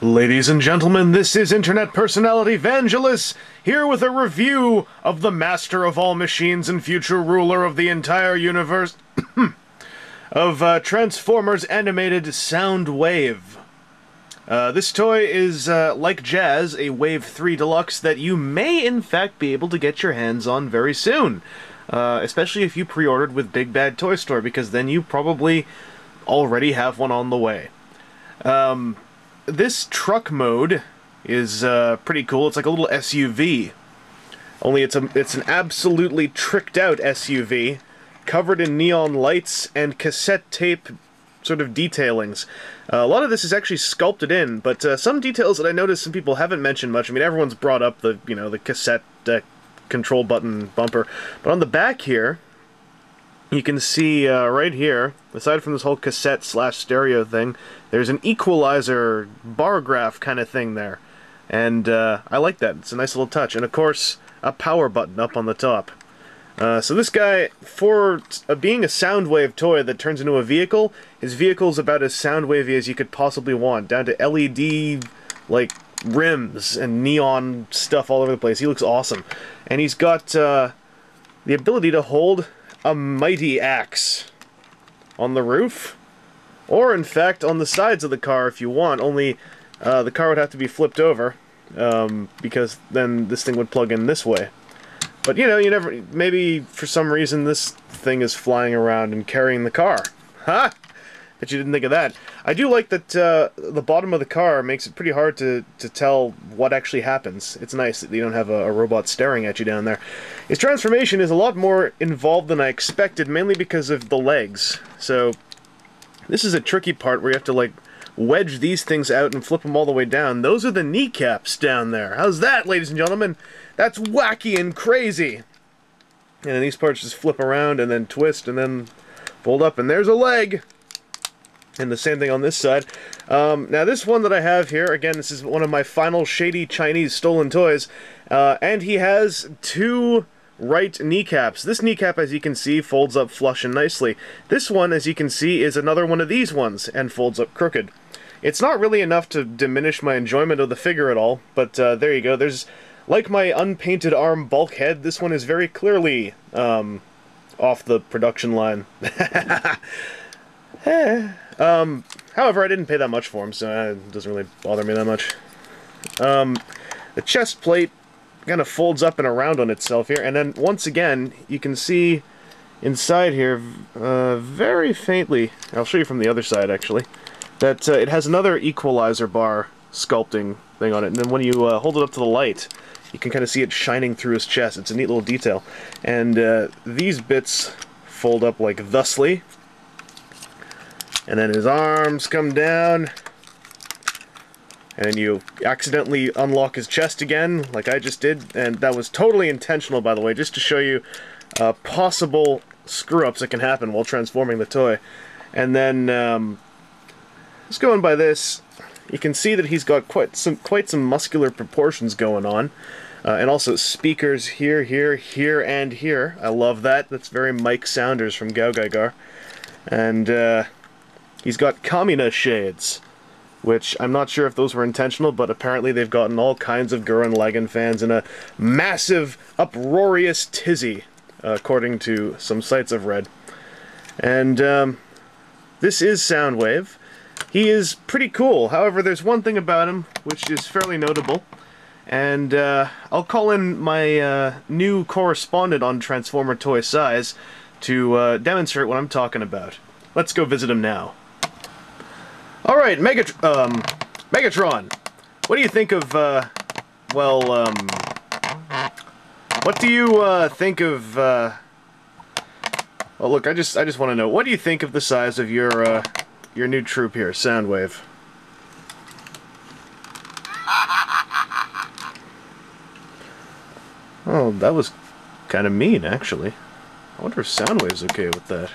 Ladies and gentlemen, this is internet personality Vangelus, here with a review of the master of all machines and future ruler of the entire universe of Transformers animated Soundwave. This toy is, like Jazz, a Wave 3 Deluxe that you may in fact be able to get your hands on very soon. Especially if you pre-ordered with Big Bad Toy Store, because then you probably already have one on the way. This truck mode is pretty cool. It's like a little SUV. Only it's an absolutely tricked out SUV, covered in neon lights and cassette tape sort of detailings. A lot of this is actually sculpted in, but some details that I noticed some people haven't mentioned much. I mean, everyone's brought up the, the cassette control button bumper, but on the back here, you can see right here, aside from this whole cassette slash stereo thing, there's an equalizer bar graph kind of thing there. And I like that. It's a nice little touch. And of course, a power button up on the top. So this guy, for being a Soundwave toy that turns into a vehicle, his vehicle's about as Soundwavy as you could possibly want, down to LED, like, rims and neon stuff all over the place. He looks awesome. And he's got the ability to hold a mighty axe on the roof, or in fact on the sides of the car if you want, only the car would have to be flipped over, because then this thing would plug in this way. But you never, maybe for some reason this thing is flying around and carrying the car. Ha! Bet you didn't think of that. I do like that the bottom of the car makes it pretty hard to tell what actually happens. It's nice that you don't have a robot staring at you down there. His transformation is a lot more involved than I expected, mainly because of the legs. So this is a tricky part where you have to, like, wedge these things out and flip them all the way down. Those are the kneecaps down there. How's that, ladies and gentlemen? That's wacky and crazy. And then these parts just flip around and then twist and then fold up, and there's a leg. And the same thing on this side. Now this one that I have here, again, this is one of my final shady Chinese stolen toys, and he has two right kneecaps. This kneecap, as you can see, folds up flush and nicely. This one, as you can see, is another one of these ones, and folds up crooked. It's not really enough to diminish my enjoyment of the figure at all, but there you go. There's, like my unpainted arm bulkhead, this one is very clearly off the production line. However, I didn't pay that much for him, so it doesn't really bother me that much. The chest plate kind of folds up and around on itself here, and then once again, you can see inside here, very faintly, I'll show you from the other side actually, that it has another equalizer bar sculpting thing on it, and then when you hold it up to the light, you can kind of see it shining through his chest. It's a neat little detail. And these bits fold up like thusly. And then his arms come down, and you accidentally unlock his chest again, like I just did, and that was totally intentional, by the way, just to show you possible screw-ups that can happen while transforming the toy. And then, just going by this, you can see that he's got quite some muscular proportions going on, and also speakers here, here, here, and here. I love that. That's very Mike Saunders from Gao Gai Gar. And, he's got Kamina shades, which I'm not sure if those were intentional, but apparently they've gotten all kinds of Gurren Lagann fans in a massive, uproarious tizzy, according to some sites I've read. And this is Soundwave. He is pretty cool. However, there's one thing about him which is fairly notable, and I'll call in my new correspondent on Transformer Toy Size to demonstrate what I'm talking about. Let's go visit him now. Alright, Megatron, what do you think of, what do you think of, well, look, I just want to know, what do you think of the size of your new troop here, Soundwave? Oh, that was kind of mean, actually. I wonder if Soundwave's okay with that.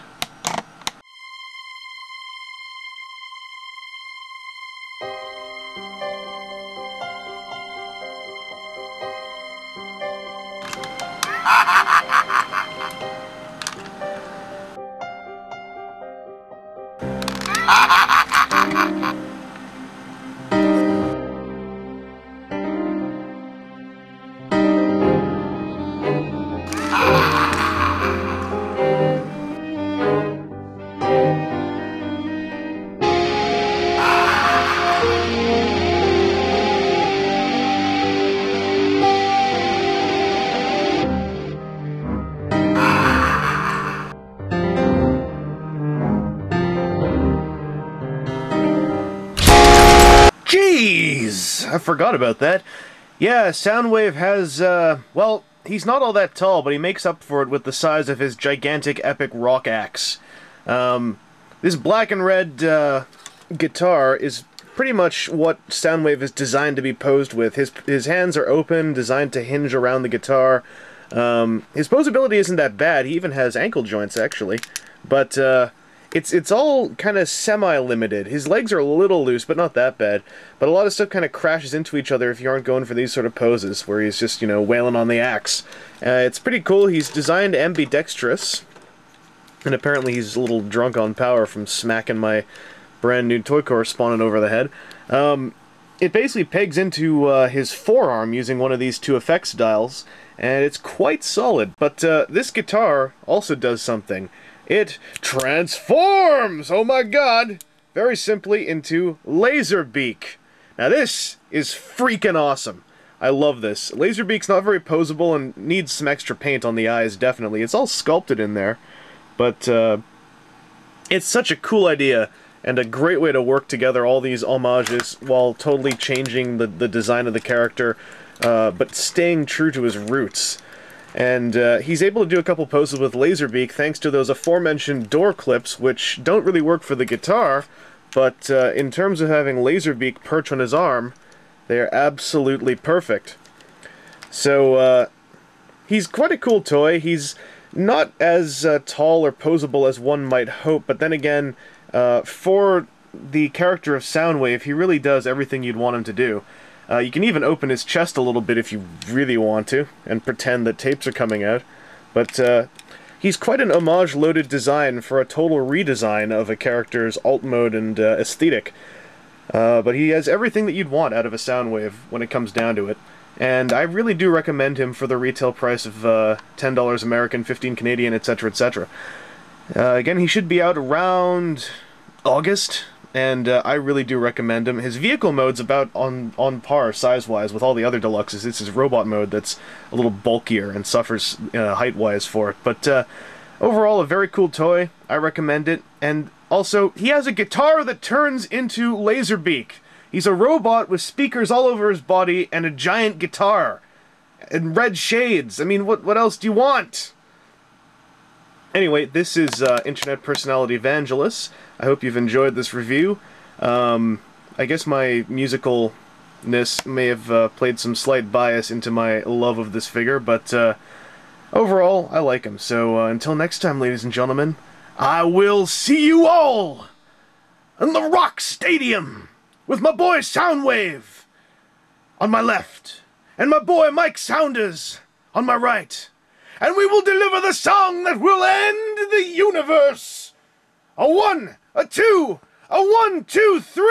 I forgot about that. Yeah, Soundwave has, well, he's not all that tall, but he makes up for it with the size of his gigantic epic rock axe. This black and red guitar is pretty much what Soundwave is designed to be posed with. His hands are open, designed to hinge around the guitar. His posability isn't that bad. He even has ankle joints, actually. But it's all kind of semi-limited. His legs are a little loose, but not that bad. But a lot of stuff kind of crashes into each other if you aren't going for these sort of poses, where he's just, you know, wailing on the axe. It's pretty cool. He's designed ambidextrous. And apparently he's a little drunk on power from smacking my brand new toy correspondent over the head. It basically pegs into his forearm using one of these two effects dials, and it's quite solid. But this guitar also does something. It transforms, oh my god, very simply into Laserbeak. Now this is freaking awesome. I love this. Laserbeak's not very posable and needs some extra paint on the eyes, definitely. It's all sculpted in there, but it's such a cool idea and a great way to work together all these homages while totally changing the design of the character, but staying true to his roots. And he's able to do a couple poses with Laserbeak thanks to those aforementioned door clips, which don't really work for the guitar, but in terms of having Laserbeak perch on his arm, they are absolutely perfect. So, he's quite a cool toy. He's not as tall or posable as one might hope, but then again, for the character of Soundwave, he really does everything you'd want him to do. You can even open his chest a little bit if you really want to, and pretend that tapes are coming out. But he's quite an homage-loaded design for a total redesign of a character's alt mode and aesthetic. But he has everything that you'd want out of a Soundwave when it comes down to it. And I really do recommend him for the retail price of $10 American, $15 Canadian, etc., etc. Again, he should be out around August, and I really do recommend him. His vehicle mode's about on par, size-wise, with all the other deluxes. It's his robot mode that's a little bulkier and suffers height-wise for it. But overall, a very cool toy. I recommend it. And also, he has a guitar that turns into Laserbeak. He's a robot with speakers all over his body and a giant guitar. And red shades. I mean, what else do you want? Anyway, this is internet personality Vangelus. I hope you've enjoyed this review. I guess my musicalness may have played some slight bias into my love of this figure, but overall, I like him. So until next time, ladies and gentlemen, I will see you all in the Rock Stadium with my boy Soundwave on my left and my boy Mike Saunders on my right. And we will deliver the song that will end the universe. A 1, a 2, a 1, 2, 3.